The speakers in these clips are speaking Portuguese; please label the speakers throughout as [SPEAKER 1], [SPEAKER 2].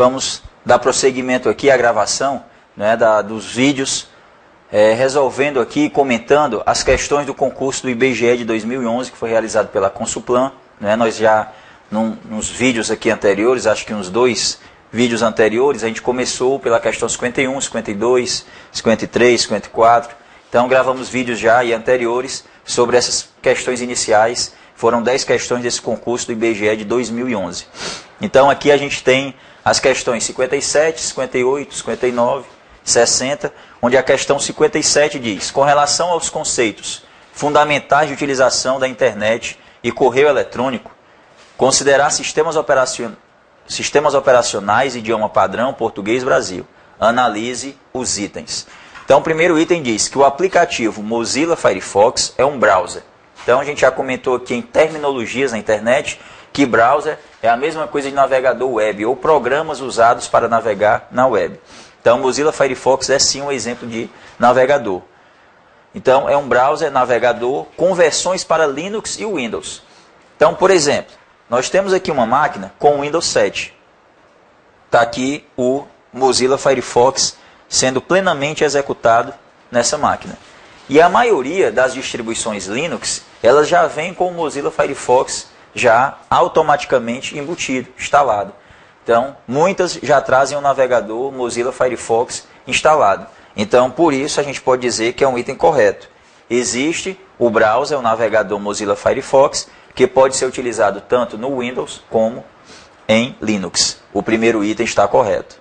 [SPEAKER 1] vamos dar prosseguimento aqui à gravação, né, dos vídeos, resolvendo aqui, comentando as questões do concurso do IBGE de 2011, que foi realizado pela Consulplan. Né, nós já, nos vídeos aqui anteriores, acho que uns 2 vídeos anteriores, a gente começou pela questão 51, 52, 53, 54. Então gravamos vídeos já e anteriores sobre essas questões iniciais. Foram 10 questões desse concurso do IBGE de 2011. Então aqui a gente tem as questões 57, 58, 59, 60, onde a questão 57 diz: com relação aos conceitos fundamentais de utilização da internet e correio eletrônico, considerar sistemas operacionais, idioma padrão, português, Brasil. Analise os itens. Então o primeiro item diz que o aplicativo Mozilla Firefox é um browser. Então a gente já comentou aqui em terminologias na internet que browser é a mesma coisa de navegador web ou programas usados para navegar na web. Então Mozilla Firefox é sim um exemplo de navegador. Então é um browser navegador com versões para Linux e Windows. Então, por exemplo, nós temos aqui uma máquina com Windows 7. Está aqui o Mozilla Firefox sendo plenamente executado nessa máquina. E a maioria das distribuições Linux, elas já vêm com o Mozilla Firefox já automaticamente embutido, instalado. Então, muitas já trazem o navegador Mozilla Firefox instalado. Então, por isso, a gente pode dizer que é um item correto. Existe o browser, o navegador Mozilla Firefox, que pode ser utilizado tanto no Windows como em Linux. O primeiro item está correto.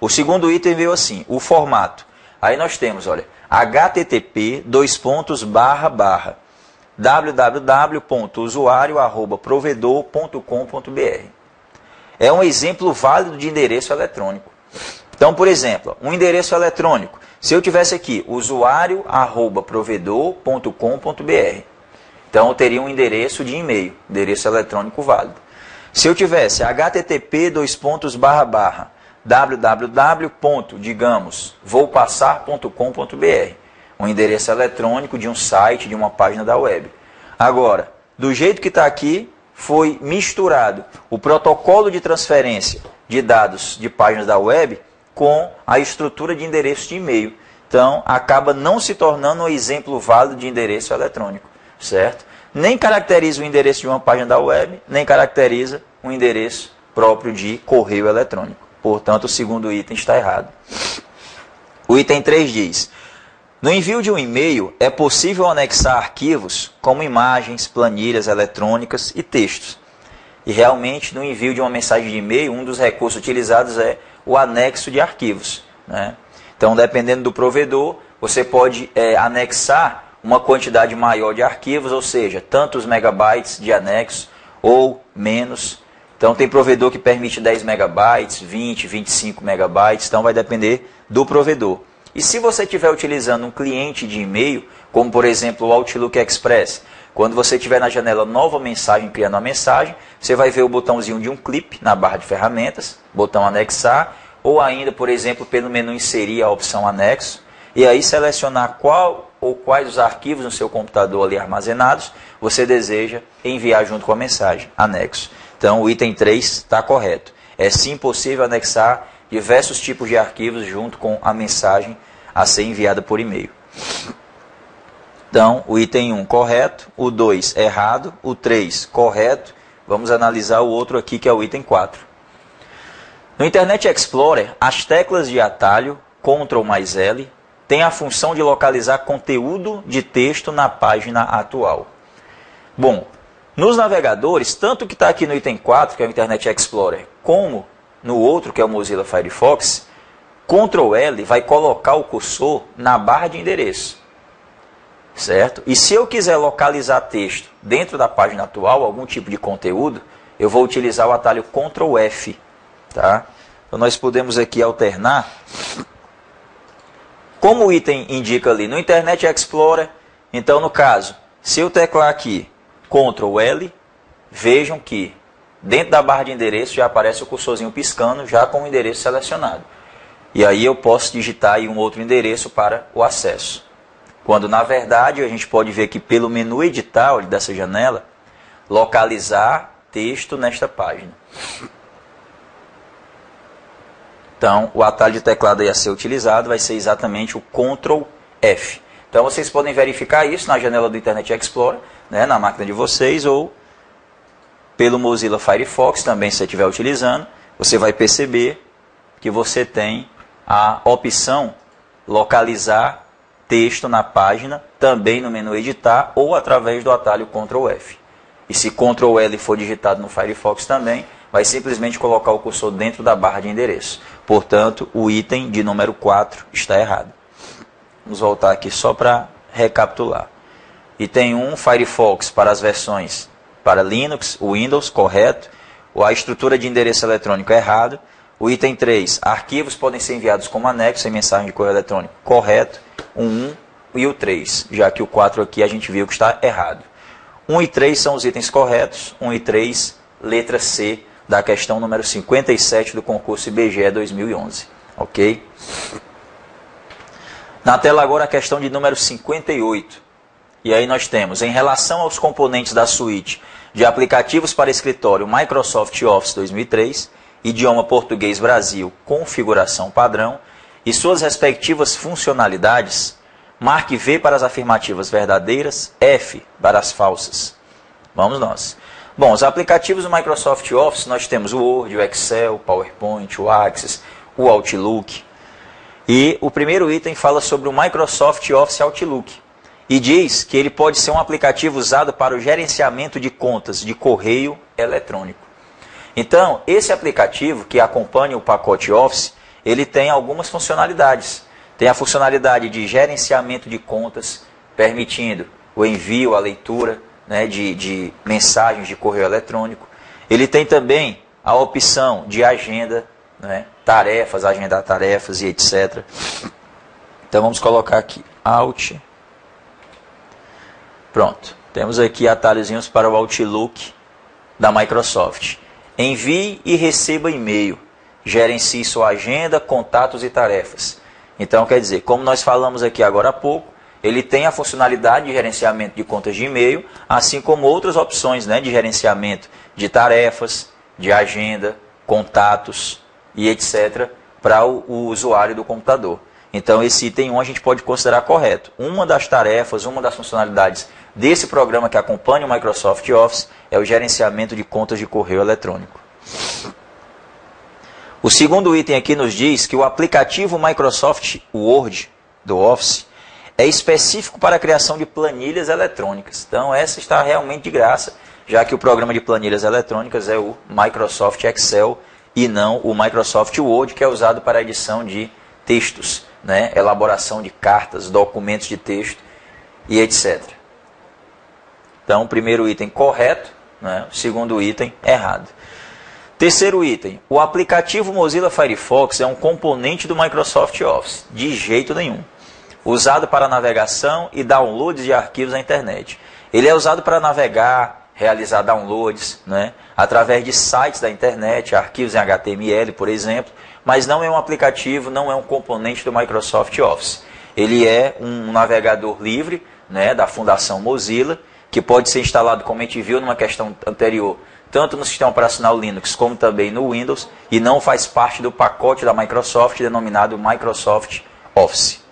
[SPEAKER 1] O segundo item veio assim, o formato. Aí nós temos, olha, http://www.usuario@provedor.com.br. É um exemplo válido de endereço eletrônico. Então, por exemplo, um endereço eletrônico. Se eu tivesse aqui, usuario@provedor.com.br. Então, eu teria um endereço de e-mail, endereço eletrônico válido. Se eu tivesse http://www.voupassar.com.br, um endereço eletrônico de um site, de uma página da web. Agora, do jeito que está aqui, foi misturado o protocolo de transferência de dados de páginas da web com a estrutura de endereço de e-mail. Então, acaba não se tornando um exemplo válido de endereço eletrônico, certo? Nem caracteriza o endereço de uma página da web, nem caracteriza um endereço próprio de correio eletrônico. Portanto, o segundo item está errado. O item 3 diz: no envio de um e-mail é possível anexar arquivos como imagens, planilhas eletrônicas e textos. E realmente, no envio de uma mensagem de e-mail, um dos recursos utilizados é o anexo de arquivos, né? Então, dependendo do provedor, você pode anexar uma quantidade maior de arquivos, ou seja, tantos megabytes de anexo ou menos. Então, tem provedor que permite 10 megabytes, 20, 25 megabytes, então vai depender do provedor. E se você estiver utilizando um cliente de e-mail, como por exemplo o Outlook Express, quando você estiver na janela nova mensagem, criando uma mensagem, você vai ver o botãozinho de um clipe na barra de ferramentas, botão anexar, ou ainda, por exemplo, pelo menu inserir a opção anexo, e aí selecionar qual ou quais os arquivos no seu computador ali armazenados você deseja enviar junto com a mensagem, anexo. Então o item 3 está correto. É sim possível anexar diversos tipos de arquivos junto com a mensagem a ser enviada por e-mail. Então, o item 1 correto, o 2 errado, o 3 correto. Vamos analisar o outro aqui, que é o item 4. No Internet Explorer, as teclas de atalho, Ctrl mais L, têm a função de localizar conteúdo de texto na página atual. Bom, nos navegadores, tanto que está aqui no item 4, que é o Internet Explorer, como no outro, que é o Mozilla Firefox, Ctrl L vai colocar o cursor na barra de endereço, certo? E se eu quiser localizar texto dentro da página atual, algum tipo de conteúdo, eu vou utilizar o atalho Ctrl F, tá? Então nós podemos aqui alternar. Como o item indica ali no Internet Explorer, então no caso, se eu teclar aqui Ctrl L, vejam que dentro da barra de endereço já aparece o cursorzinho piscando, já com o endereço selecionado. E aí eu posso digitar aí um outro endereço para o acesso. Quando na verdade a gente pode ver que pelo menu editar dessa janela, localizar texto nesta página. Então, o atalho de teclado aí a ser utilizado vai ser exatamente o Ctrl F. Então, vocês podem verificar isso na janela do Internet Explorer, né, na máquina de vocês, ou pelo Mozilla Firefox, também se você estiver utilizando, você vai perceber que você tem a opção localizar texto na página, também no menu editar, ou através do atalho Ctrl F. E se Ctrl L for digitado no Firefox também, vai simplesmente colocar o cursor dentro da barra de endereço. Portanto, o item de número 4 está errado. Vamos voltar aqui só para recapitular. Item 1, Firefox para as versões para Linux, Windows, correto. A estrutura de endereço eletrônico é errado. O item 3, arquivos podem ser enviados como anexo em mensagem de correio eletrônico, correto. O 1 e o 3, já que o 4 aqui a gente viu que está errado. 1 e 3 são os itens corretos. 1 e 3, letra C, da questão número 57 do concurso IBGE 2011. Ok? Na tela agora a questão de número 58. E aí nós temos, em relação aos componentes da suíte de aplicativos para escritório Microsoft Office 2003, idioma português Brasil, configuração padrão, e suas respectivas funcionalidades, marque V para as afirmativas verdadeiras, F para as falsas. Vamos nós. Bom, os aplicativos do Microsoft Office, nós temos o Word, o Excel, o PowerPoint, o Access, o Outlook. E o primeiro item fala sobre o Microsoft Office Outlook. E diz que ele pode ser um aplicativo usado para o gerenciamento de contas de correio eletrônico. Então, esse aplicativo que acompanha o pacote Office, ele tem algumas funcionalidades. Tem a funcionalidade de gerenciamento de contas, permitindo o envio, a leitura, né, de mensagens de correio eletrônico. Ele tem também a opção de agenda, né, tarefas, agendar tarefas e etc. Então vamos colocar aqui Alt. Pronto. Temos aqui atalhozinhos para o Outlook da Microsoft. Envie e receba e-mail. Gerencie sua agenda, contatos e tarefas. Então, quer dizer, como nós falamos aqui agora há pouco, ele tem a funcionalidade de gerenciamento de contas de e-mail, assim como outras opções, né, de gerenciamento de tarefas, de agenda, contatos e etc. para o usuário do computador. Então, esse item 1 a gente pode considerar correto. Uma das tarefas, uma das funcionalidades desse programa que acompanha o Microsoft Office é o gerenciamento de contas de correio eletrônico. O segundo item aqui nos diz que o aplicativo Microsoft Word do Office é específico para a criação de planilhas eletrônicas. Então, essa está realmente de graça, já que o programa de planilhas eletrônicas é o Microsoft Excel e não o Microsoft Word, que é usado para a edição de textos, né? Elaboração de cartas, documentos de texto e etc. Então, o primeiro item correto, né? O segundo item errado. Terceiro item, o aplicativo Mozilla Firefox é um componente do Microsoft Office, de jeito nenhum. Usado para navegação e downloads de arquivos na internet. Ele é usado para navegar, realizar downloads, né? Através de sites da internet, arquivos em HTML, por exemplo, mas não é um aplicativo, não é um componente do Microsoft Office. Ele é um navegador livre, né, da Fundação Mozilla, que pode ser instalado, como a gente viu numa questão anterior, tanto no sistema operacional Linux como também no Windows, e não faz parte do pacote da Microsoft denominado Microsoft Office.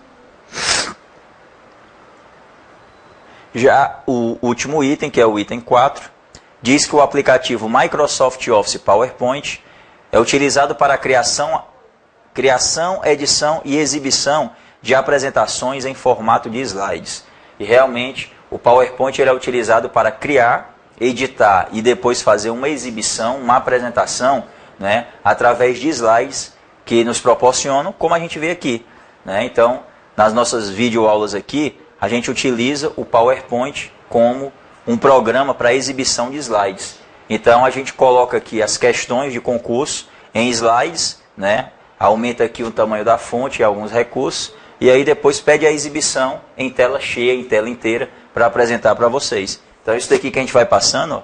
[SPEAKER 1] Já o último item, que é o item 4, diz que o aplicativo Microsoft Office PowerPoint é utilizado para a criação, edição e exibição de apresentações em formato de slides. E realmente o PowerPoint ele é utilizado para criar, editar e depois fazer uma exibição, uma apresentação, né, através de slides que nos proporcionam, como a gente vê aqui, né? Então, nas nossas videoaulas aqui, a gente utiliza o PowerPoint como um programa para exibição de slides. Então, a gente coloca aqui as questões de concurso em slides, né? Aumenta aqui o tamanho da fonte e alguns recursos, e aí depois pede a exibição em tela cheia, em tela inteira, para apresentar para vocês. Então, isso daqui que a gente vai passando, ó,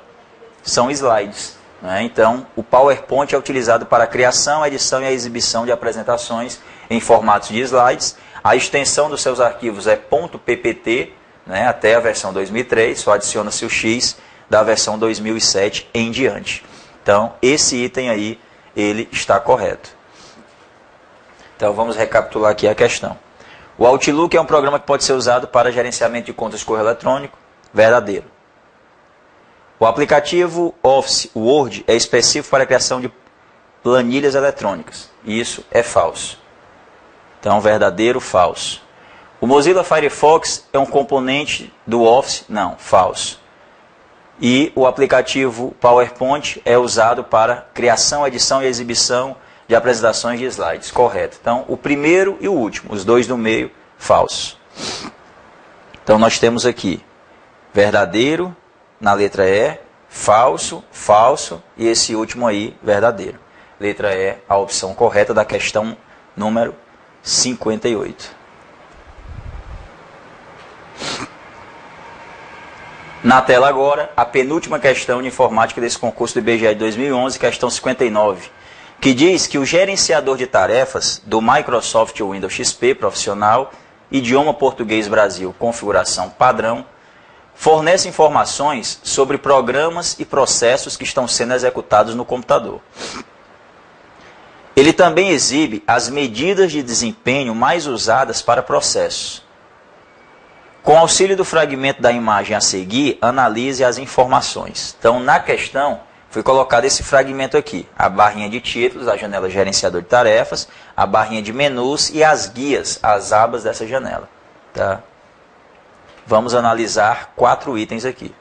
[SPEAKER 1] são slides, né? Então, o PowerPoint é utilizado para a criação, edição e a exibição de apresentações em formatos de slides. A extensão dos seus arquivos é .ppt, né, até a versão 2003, só adiciona-se o X da versão 2007 em diante. Então, esse item aí, ele está correto. Então vamos recapitular aqui a questão. O Outlook é um programa que pode ser usado para gerenciamento de contas de correio eletrônico, verdadeiro. O aplicativo Office Word é específico para a criação de planilhas eletrônicas. Isso é falso. Então, verdadeiro, falso. O Mozilla Firefox é um componente do Office? Não, falso. E o aplicativo PowerPoint é usado para criação, edição e exibição de apresentações de slides. Correto. Então, o primeiro e o último, os dois do meio, falso. Então, nós temos aqui verdadeiro na letra E, falso, falso e esse último aí, verdadeiro. Letra E, a opção correta da questão número 58. Na tela agora, a penúltima questão de informática desse concurso do IBGE de 2011, questão 59, que diz que o gerenciador de tarefas do Microsoft Windows XP profissional, idioma português Brasil, configuração padrão, fornece informações sobre programas e processos que estão sendo executados no computador. Ele também exibe as medidas de desempenho mais usadas para processos. Com auxílio do fragmento da imagem a seguir, analise as informações. Então, na questão, foi colocado esse fragmento aqui. A barrinha de títulos, a janela gerenciador de tarefas, a barrinha de menus e as guias, as abas dessa janela. Tá? Vamos analisar 4 itens aqui.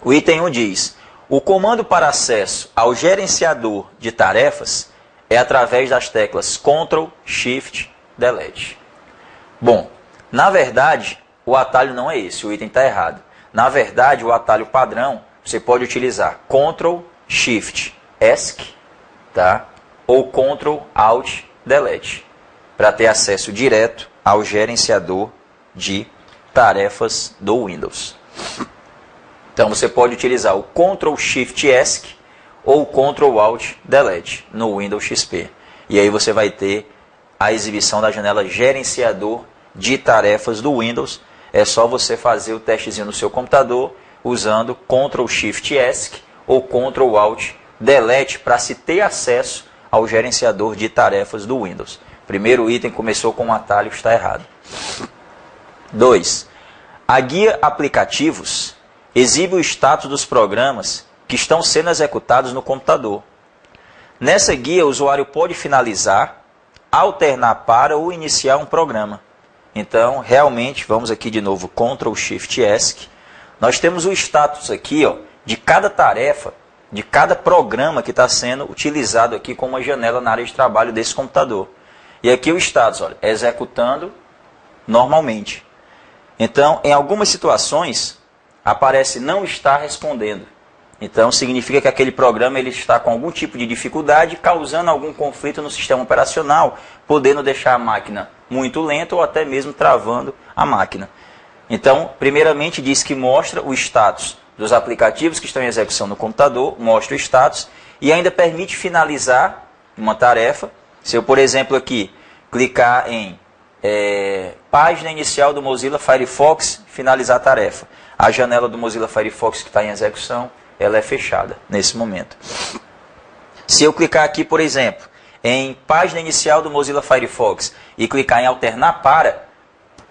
[SPEAKER 1] O item 1 diz: o comando para acesso ao gerenciador de tarefas é através das teclas Ctrl, Shift, Delete. Bom, na verdade, o atalho não é esse, o item está errado. Na verdade, o atalho padrão, você pode utilizar Ctrl, Shift, ESC, tá? Ou Ctrl, Alt, Delete, para ter acesso direto ao gerenciador de tarefas do Windows. Então você pode utilizar o Ctrl Shift ESC ou Ctrl Alt Delete no Windows XP. E aí você vai ter a exibição da janela gerenciador de tarefas do Windows. É só você fazer o testezinho no seu computador usando Ctrl Shift ESC ou Ctrl Alt Delete para se ter acesso ao gerenciador de tarefas do Windows. Primeiro item começou com um atalho, está errado. 2. A guia aplicativos exibe o status dos programas que estão sendo executados no computador. Nessa guia, o usuário pode finalizar, alternar para ou iniciar um programa. Então, realmente, vamos aqui de novo, Ctrl Shift ESC. Nós temos o status aqui, ó, de cada tarefa, de cada programa que está sendo utilizado aqui como uma janela na área de trabalho desse computador. E aqui o status, olha, executando normalmente. Então, em algumas situações, aparece não está respondendo. Então, significa que aquele programa ele está com algum tipo de dificuldade, causando algum conflito no sistema operacional, podendo deixar a máquina muito lenta ou até mesmo travando a máquina. Então, primeiramente, diz que mostra o status dos aplicativos que estão em execução no computador, mostra o status e ainda permite finalizar uma tarefa. Se eu, por exemplo, aqui clicar em página inicial do Mozilla Firefox, finalizar a tarefa. A janela do Mozilla Firefox que está em execução, ela é fechada nesse momento. Se eu clicar aqui, por exemplo, em página inicial do Mozilla Firefox e clicar em alternar para,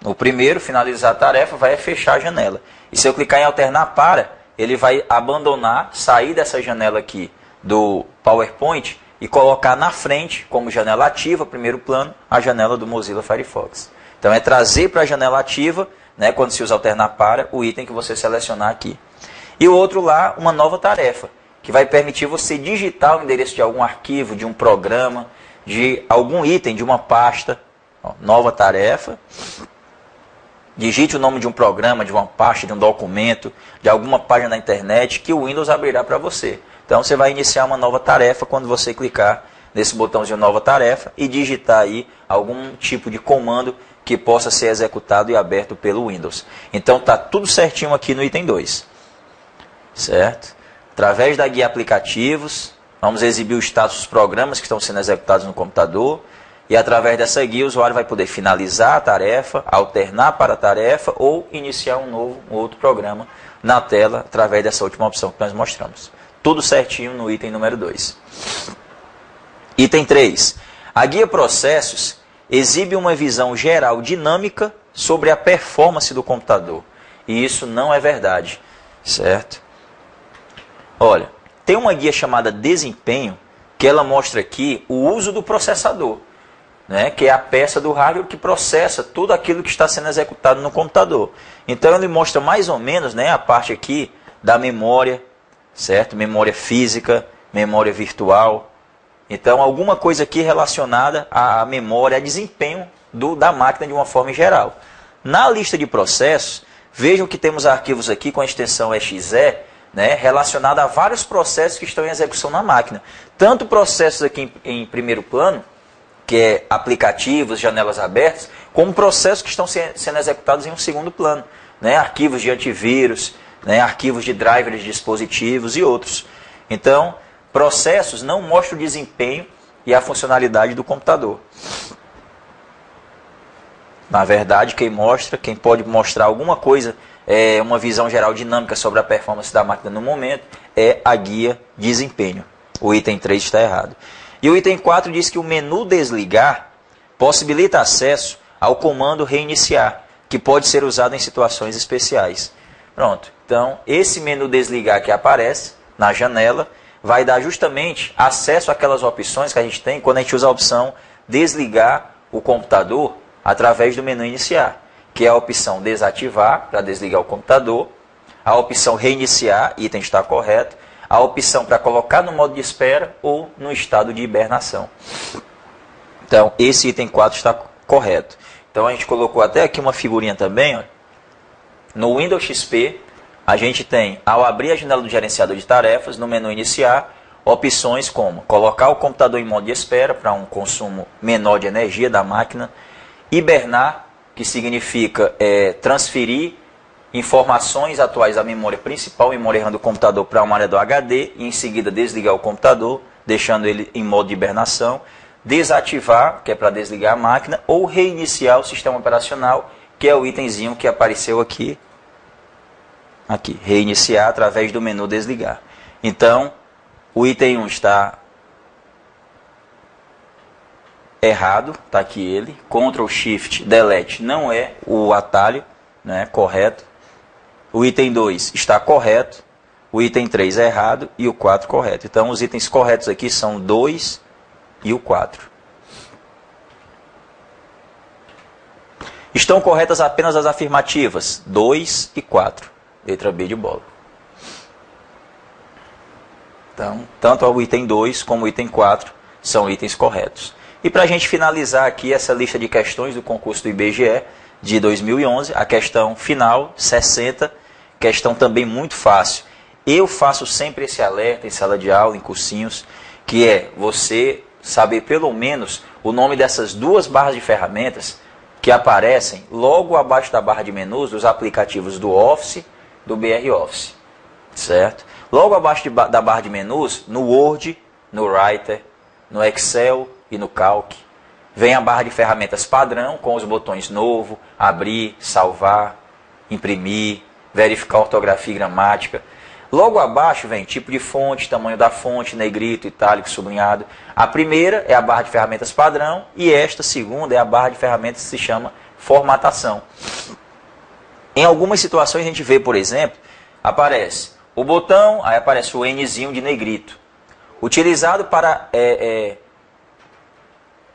[SPEAKER 1] o primeiro, finalizar a tarefa, vai fechar a janela. E se eu clicar em alternar para, ele vai abandonar, sair dessa janela aqui do PowerPoint e colocar na frente, como janela ativa, primeiro plano, a janela do Mozilla Firefox. Então é trazer para a janela ativa, né, quando se usa alternar para, o item que você selecionar aqui. E o outro lá, uma nova tarefa, que vai permitir você digitar o endereço de algum arquivo, de um programa, de algum item, de uma pasta. Ó, nova tarefa. Digite o nome de um programa, de uma pasta, de um documento, de alguma página da internet que o Windows abrirá para você. Então você vai iniciar uma nova tarefa quando você clicar nesse botãozinho nova tarefa e digitar aí algum tipo de comando que possa ser executado e aberto pelo Windows. Então está tudo certinho aqui no item 2. Certo? Através da guia aplicativos, vamos exibir o status dos programas que estão sendo executados no computador. E através dessa guia o usuário vai poder finalizar a tarefa, alternar para a tarefa ou iniciar um outro programa na tela através dessa última opção que nós mostramos. Tudo certinho no item número 2. Item 3. A guia Processos exibe uma visão geral dinâmica sobre a performance do computador. E isso não é verdade, certo? Olha, tem uma guia chamada Desempenho, que ela mostra aqui o uso do processador, né, que é a peça do hardware que processa tudo aquilo que está sendo executado no computador. Então ele mostra mais ou menos, né, a parte aqui da memória, certo? Memória física, memória virtual. Então alguma coisa aqui relacionada à memória, a desempenho da máquina de uma forma geral. Na lista de processos, vejam que temos arquivos aqui com a extensão exe, né, relacionada a vários processos que estão em execução na máquina. Tanto processos aqui em primeiro plano, que é aplicativos, janelas abertas, como processos que estão sendo executados em um segundo plano, né, arquivos de antivírus, né, arquivos de drivers de dispositivos e outros. Então, processos não mostram o desempenho e a funcionalidade do computador. Na verdade, quem pode mostrar alguma coisa, uma visão geral dinâmica sobre a performance da máquina no momento, é a guia Desempenho. O item 3 está errado. E o item 4 diz que o menu desligar possibilita acesso ao comando reiniciar, que pode ser usado em situações especiais. Pronto. Então, esse menu desligar que aparece na janela vai dar justamente acesso àquelas opções que a gente tem quando a gente usa a opção desligar o computador através do menu iniciar, que é a opção desativar, para desligar o computador, a opção reiniciar, item está correto, a opção para colocar no modo de espera ou no estado de hibernação. Então, esse item 4 está correto. Então, a gente colocou até aqui uma figurinha também. Ó. No Windows XP, a gente tem, ao abrir a janela do gerenciador de tarefas, no menu iniciar, opções como colocar o computador em modo de espera para um consumo menor de energia da máquina, hibernar, que significa transferir informações atuais da memória principal, memória RAM do computador, para uma área do HD, e em seguida desligar o computador, deixando ele em modo de hibernação, desativar, que é para desligar a máquina, ou reiniciar o sistema operacional, que é o itemzinho que apareceu aqui, reiniciar através do menu desligar. Então, o item 1 está errado, está aqui ele, Ctrl Shift Delete não é o atalho, né, correto. O item 2 está correto, o item 3 é errado e o 4 correto. Então os itens corretos aqui são o 2 e o 4. Estão corretas apenas as afirmativas 2 e 4, letra B de bola. Então, tanto o item 2 como o item 4 são itens corretos. E para a gente finalizar aqui essa lista de questões do concurso do IBGE de 2011, a questão final, 60, questão também muito fácil. Eu faço sempre esse alerta em sala de aula, em cursinhos, que é você saber pelo menos o nome dessas duas barras de ferramentas que aparecem logo abaixo da barra de menus dos aplicativos do Office, do BR Office, certo? Logo abaixo da barra de menus, no Word, no Writer, no Excel e no Calc, vem a barra de ferramentas padrão com os botões novo, abrir, salvar, imprimir, verificar ortografia e gramática. Logo abaixo vem tipo de fonte, tamanho da fonte, negrito, itálico, sublinhado. A primeira é a barra de ferramentas padrão e esta segunda é a barra de ferramentas que se chama formatação. Em algumas situações a gente vê, por exemplo, aparece o botão, aí aparece o Nzinho de negrito, utilizado para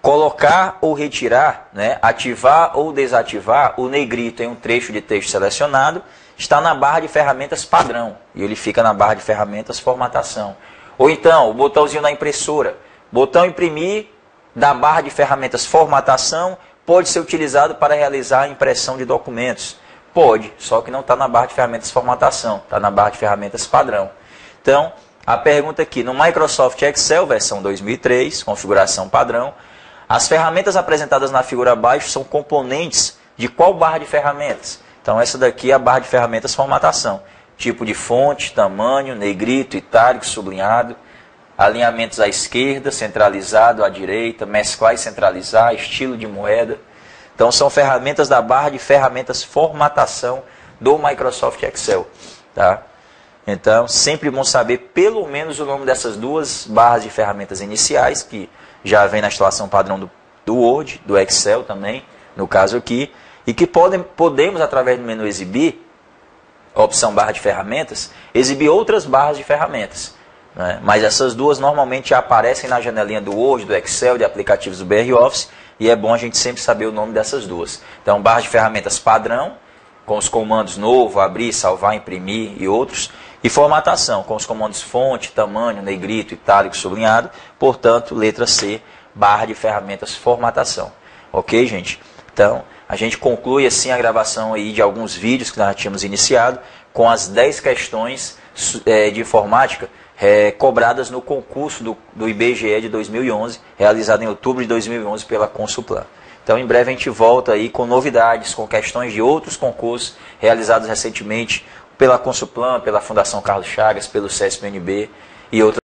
[SPEAKER 1] colocar ou retirar, né, ativar ou desativar o negrito em um trecho de texto selecionado, está na barra de ferramentas padrão, e ele fica na barra de ferramentas formatação. Ou então, o botãozinho da impressora, botão imprimir da barra de ferramentas formatação, pode ser utilizado para realizar a impressão de documentos. Pode, só que não está na barra de ferramentas formatação, está na barra de ferramentas padrão. Então, a pergunta aqui, no Microsoft Excel, versão 2003, configuração padrão, as ferramentas apresentadas na figura abaixo são componentes de qual barra de ferramentas? Então essa daqui é a barra de ferramentas formatação. Tipo de fonte, tamanho, negrito, itálico, sublinhado, alinhamentos à esquerda, centralizado à direita, mesclar e centralizar, estilo de moeda. Então são ferramentas da barra de ferramentas formatação do Microsoft Excel. Tá? Então sempre bom saber pelo menos o nome dessas duas barras de ferramentas iniciais, que já vem na instalação padrão do Word, do Excel também, no caso aqui, e que podemos, através do menu exibir, a opção barra de ferramentas, exibir outras barras de ferramentas. Né? Mas essas duas normalmente já aparecem na janelinha do Word, do Excel, de aplicativos do BR Office, e é bom a gente sempre saber o nome dessas duas. Então, barra de ferramentas padrão, com os comandos novo, abrir, salvar, imprimir e outros, e formatação, com os comandos fonte, tamanho, negrito, itálico, sublinhado, portanto, letra C, barra de ferramentas formatação. Ok, gente? Então, a gente conclui assim a gravação aí de alguns vídeos que nós tínhamos iniciado, com as 10 questões de informática cobradas no concurso do IBGE de 2011, realizado em outubro de 2011 pela Consulplan. Então, em breve a gente volta aí com novidades, com questões de outros concursos realizados recentemente pela Consulplan, pela Fundação Carlos Chagas, pelo CESP-UNB e outras.